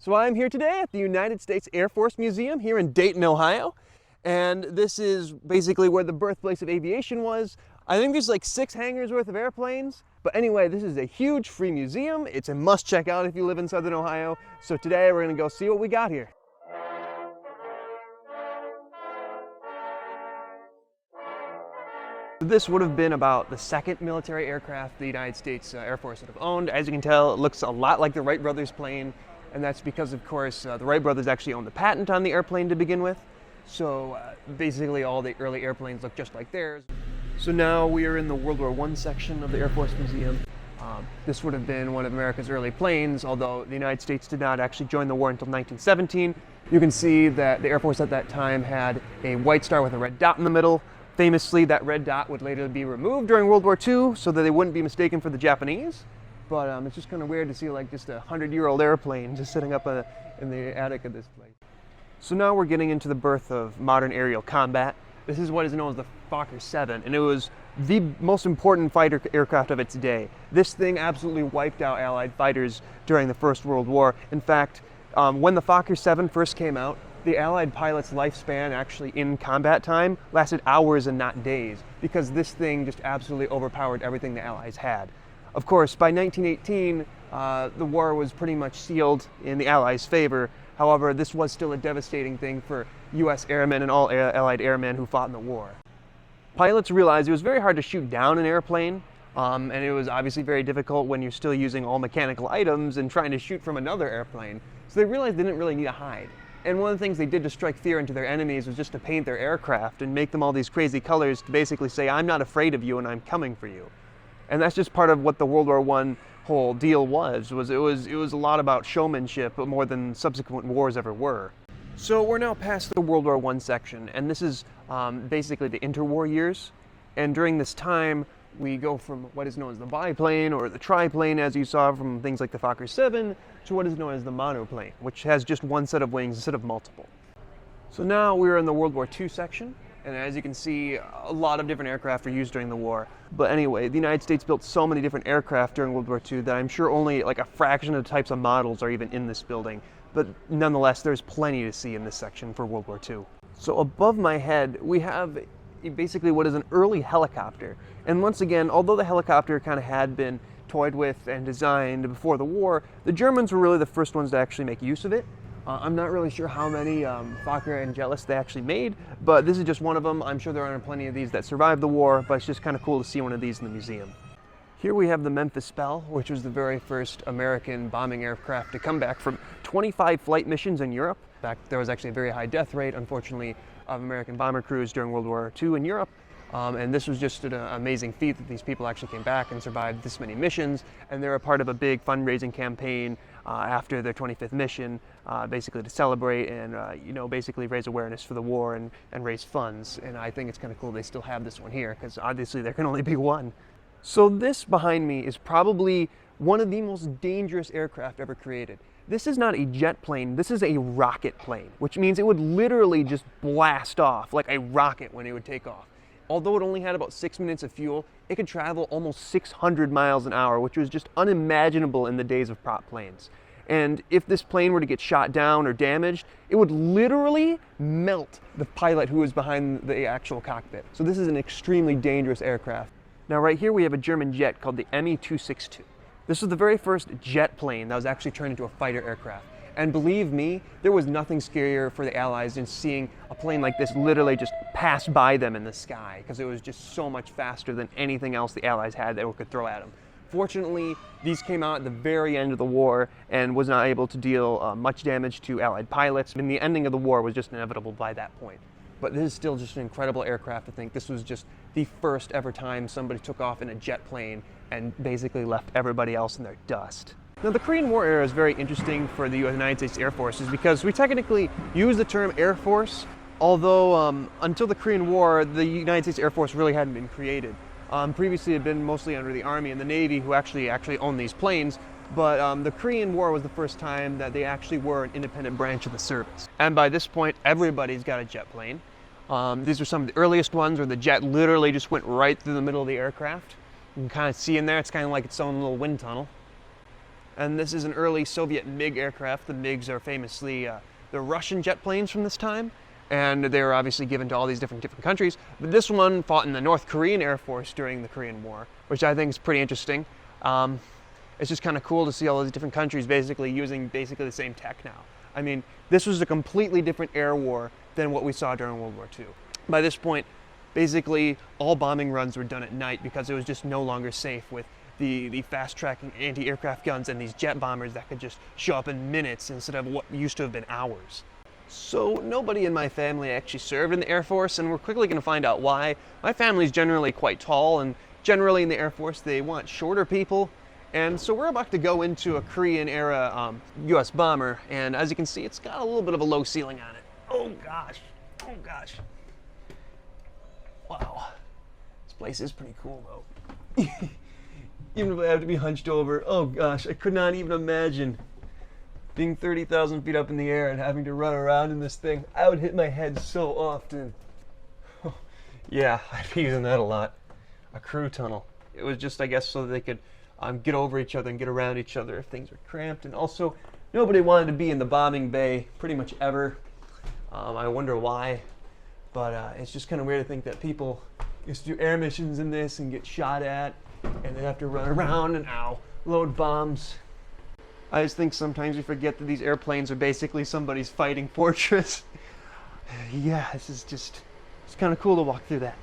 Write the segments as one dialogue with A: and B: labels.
A: So I'm here today at the United States Airforce Museum here in Dayton, Ohio. And this is basically where the birthplace of aviation was. I think there's like 6 hangars worth of airplanes. But anyway, this is a huge free museum. It's a must check out if you live in Southern Ohio. So today we're gonna go see what we got here. This would have been about the second military aircraft the United States Air Force would have owned. As you can tell, it looks a lot like the Wright Brothers plane, and that's because, of course, the Wright Brothers actually owned the patent on the airplane to begin with. So basically all the early airplanes look just like theirs. So now we are in the World War I section of the Air Force Museum. This would have been one of America's early planes, although the United States did not actually join the war until 1917. You can see that the Air Force at that time had a white star with a red dot in the middle. Famously, that red dot would later be removed during World War II so that they wouldn't be mistaken for the Japanese. But it's just kind of weird to see like just a 100-year-old airplane just sitting up in the attic of this place. So now we're getting into the birth of modern aerial combat. This is what is known as the Fokker VII, and it was the most important fighter aircraft of its day. This thing absolutely wiped out Allied fighters during the First World War. In fact, when the Fokker VII first came out, the Allied pilot's lifespan actually in combat time lasted hours and not days because this thing just absolutely overpowered everything the Allies had. Of course, by 1918, the war was pretty much sealed in the Allies' favor. However, this was still a devastating thing for US airmen and all Allied airmen who fought in the war. Pilots realized it was very hard to shoot down an airplane, and it was obviously very difficult when you're still using all mechanical items and trying to shoot from another airplane. So they realized they didn't really need to hide. And one of the things they did to strike fear into their enemies was just to paint their aircraft and make them all these crazy colors to basically say, I'm not afraid of you and I'm coming for you. And that's just part of what the World War I whole deal was. It was a lot about showmanship, but more than subsequent wars ever were. So we're now past the World War I section, and this is basically the interwar years. And during this time, we go from what is known as the biplane or the triplane, as you saw from things like the Fokker VII, to what is known as the monoplane, which has just one set of wings instead of multiple. So now we're in the World War II section, and as you can see, a lot of different aircraft were used during the war. But anyway, the United States built so many different aircraft during World War II that I'm sure only like a fraction of the types of models are even in this building. But nonetheless, there's plenty to see in this section for World War II. So above my head, we have basically what is an early helicopter. And once again, although the helicopter kind of had been toyed with and designed before the war, the Germans were really the first ones to actually make use of it. I'm not really sure how many Fokker Angelus they actually made, but this is just one of them. I'm sure there aren't plenty of these that survived the war, but it's just kind of cool to see one of these in the museum. Here we have the Memphis Belle, which was the very first American bombing aircraft to come back from 25 flight missions in Europe. In fact, there was actually a very high death rate, unfortunately, of American bomber crews during World War II in Europe. And this was just an amazing feat that these people actually came back and survived this many missions. And they were part of a big fundraising campaign after their 25th mission, basically to celebrate and basically raise awareness for the war and raise funds. And I think it's kind of cool they still have this one here, because obviously there can only be one. So this behind me is probably one of the most dangerous aircraft ever created. This is not a jet plane, this is a rocket plane, which means it would literally just blast off like a rocket when it would take off. Although it only had about 6 minutes of fuel, it could travel almost 600 miles an hour, which was just unimaginable in the days of prop planes. And if this plane were to get shot down or damaged, it would literally melt the pilot who was behind the actual cockpit. So this is an extremely dangerous aircraft. Now right here we have a German jet called the Me-262. This was the very first jet plane that was actually turned into a fighter aircraft. And believe me, there was nothing scarier for the Allies than seeing a plane like this literally just pass by them in the sky, because it was just so much faster than anything else the Allies had that could throw at them. Fortunately, these came out at the very end of the war and was not able to deal much damage to Allied pilots. I mean, the ending of the war was just inevitable by that point. But this is still just an incredible aircraft to think this was just the first ever time somebody took off in a jet plane and basically left everybody else in their dust. Now the Korean War era is very interesting for the United States Air Force because we technically use the term Air Force, although until the Korean War, the United States Air Force really hadn't been created. Previously it had been mostly under the Army and the Navy, who actually owned these planes, but the Korean War was the first time that they actually were an independent branch of the service. And by this point, everybody's got a jet plane. These are some of the earliest ones where the jet literally just went right through the middle of the aircraft. You can kind of see in there, it's kind of like its own little wind tunnel. And this is an early Soviet MiG aircraft. The MiGs are famously the Russian jet planes from this time, and they were obviously given to all these different countries. But this one fought in the North Korean Air Force during the Korean War, which I think is pretty interesting. It's just kind of cool to see all these different countries basically using basically the same tech now. I mean, this was a completely different air war than what we saw during World War II. By this point, basically all bombing runs were done at night because it was just no longer safe with the fast-tracking anti-aircraft guns and these jet bombers that could just show up in minutes instead of what used to have been hours. So nobody in my family actually served in the Air Force, and we're quickly going to find out why. My family is generally quite tall, and generally in the Air Force they want shorter people. And so we're about to go into a Korean-era US bomber, and as you can see, it's got a little bit of a low ceiling on it. Oh gosh, oh gosh. Wow, this place is pretty cool though. Even if I have to be hunched over, oh gosh, I could not even imagine being 30,000 feet up in the air and having to run around in this thing. I would hit my head so often. Yeah, I'd be using that a lot. A crew tunnel. It was just, I guess, so that they could get over each other and get around each other if things were cramped. And also, nobody wanted to be in the bombing bay pretty much ever. I wonder why, but it's just kind of weird to think that people used to do air missions in this and get shot at, and they'd have to run around and load bombs. I just think sometimes we forget that these airplanes are basically somebody's fighting fortress. Yeah, it's kind of cool to walk through that.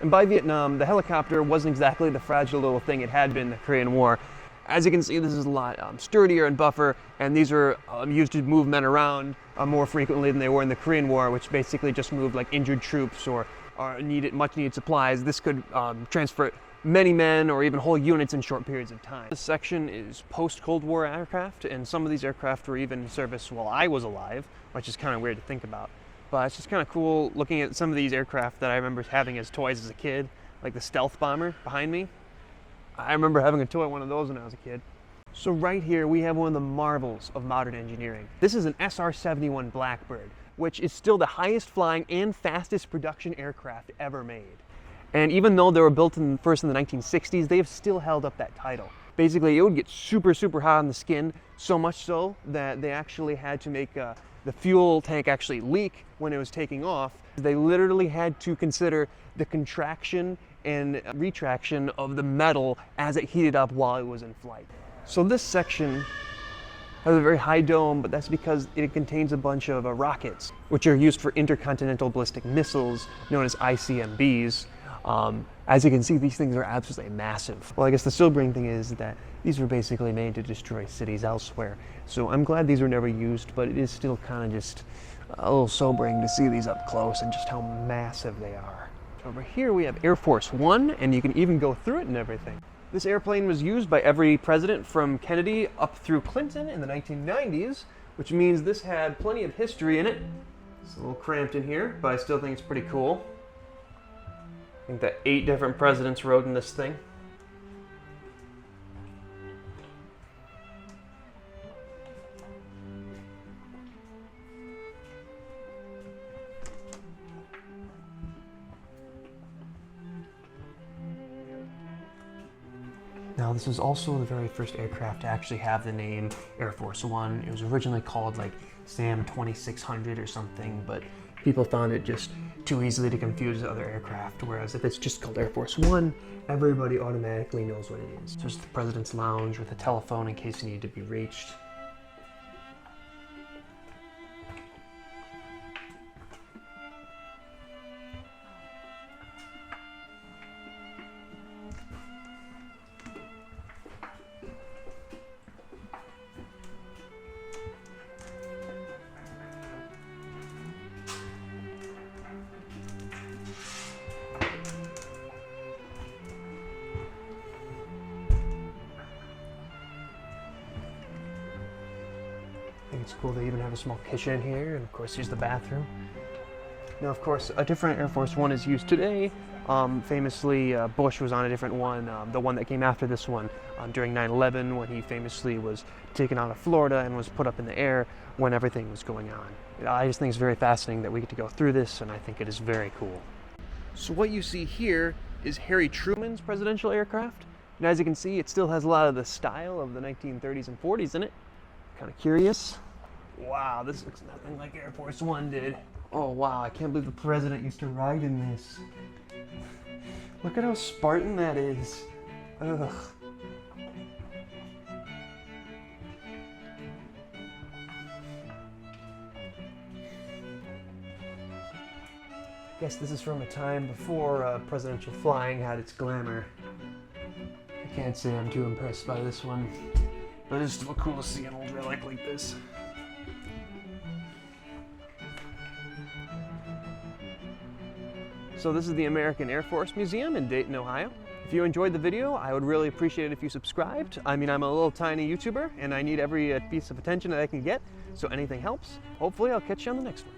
A: And by Vietnam, the helicopter wasn't exactly the fragile little thing it had been in the Korean War. As you can see, this is a lot sturdier and buffer, and these are used to move men around more frequently than they were in the Korean War, which basically just moved like injured troops or much needed supplies. This could transfer many men or even whole units in short periods of time. This section is post-Cold War aircraft, and some of these aircraft were even in service while I was alive, which is kind of weird to think about. But it's just kind of cool looking at some of these aircraft that I remember having as toys as a kid, like the stealth bomber behind me. I remember having a toy one of those when I was a kid. So right here we have one of the marvels of modern engineering. This is an SR-71 Blackbird, which is still the highest flying and fastest production aircraft ever made. And even though they were built first in the 1960s, they have still held up that title. Basically, it would get super, super hot on the skin, so much so that they actually had to make the fuel tank actually leak when it was taking off. They literally had to consider the contraction and retraction of the metal as it heated up while it was in flight. So this section has a very high dome, but that's because it contains a bunch of rockets, which are used for intercontinental ballistic missiles, known as ICBMs. As you can see, these things are absolutely massive. Well, I guess the sobering thing is that these were basically made to destroy cities elsewhere. So I'm glad these were never used, but it is still kind of just a little sobering to see these up close and just how massive they are. Over here we have Airforce One, and you can even go through it and everything. This airplane was used by every president from Kennedy up through Clinton in the 1990s, which means this had plenty of history in it. It's a little cramped in here, but I still think it's pretty cool. I think that 8 different presidents rode in this thing. Now, this is also the very first aircraft to actually have the name Air Force One. It was originally called like SAM 2600 or something, but people found it just too easily to confuse other aircraft, whereas if it's just called Air Force One, everybody automatically knows what it is. There's the President's Lounge with a telephone in case you need to be reached. I think it's cool they even have a small kitchen here, and of course here's the bathroom. Now, of course, a different Air Force One is used today. Famously, Bush was on a different one, the one that came after this one during 9/11, when he famously was taken out of Florida and was put up in the air when everything was going on. I just think it's very fascinating that we get to go through this, and I think it is very cool. So what you see here is Harry Truman's presidential aircraft. And as you can see, it still has a lot of the style of the 1930s and 40s in it. Kind of curious. Wow, this looks nothing like Air Force One did. Oh wow, I can't believe the president used to ride in this. Look at how Spartan that is. Ugh. I guess this is from a time before presidential flying had its glamour. I can't say I'm too impressed by this one, but it's still cool to see an old relic like this. So this is the American Airforce Museum in Dayton, Ohio. If you enjoyed the video, I would really appreciate it if you subscribed. I mean, I'm a little tiny YouTuber and I need every piece of attention that I can get, so anything helps. Hopefully I'll catch you on the next one.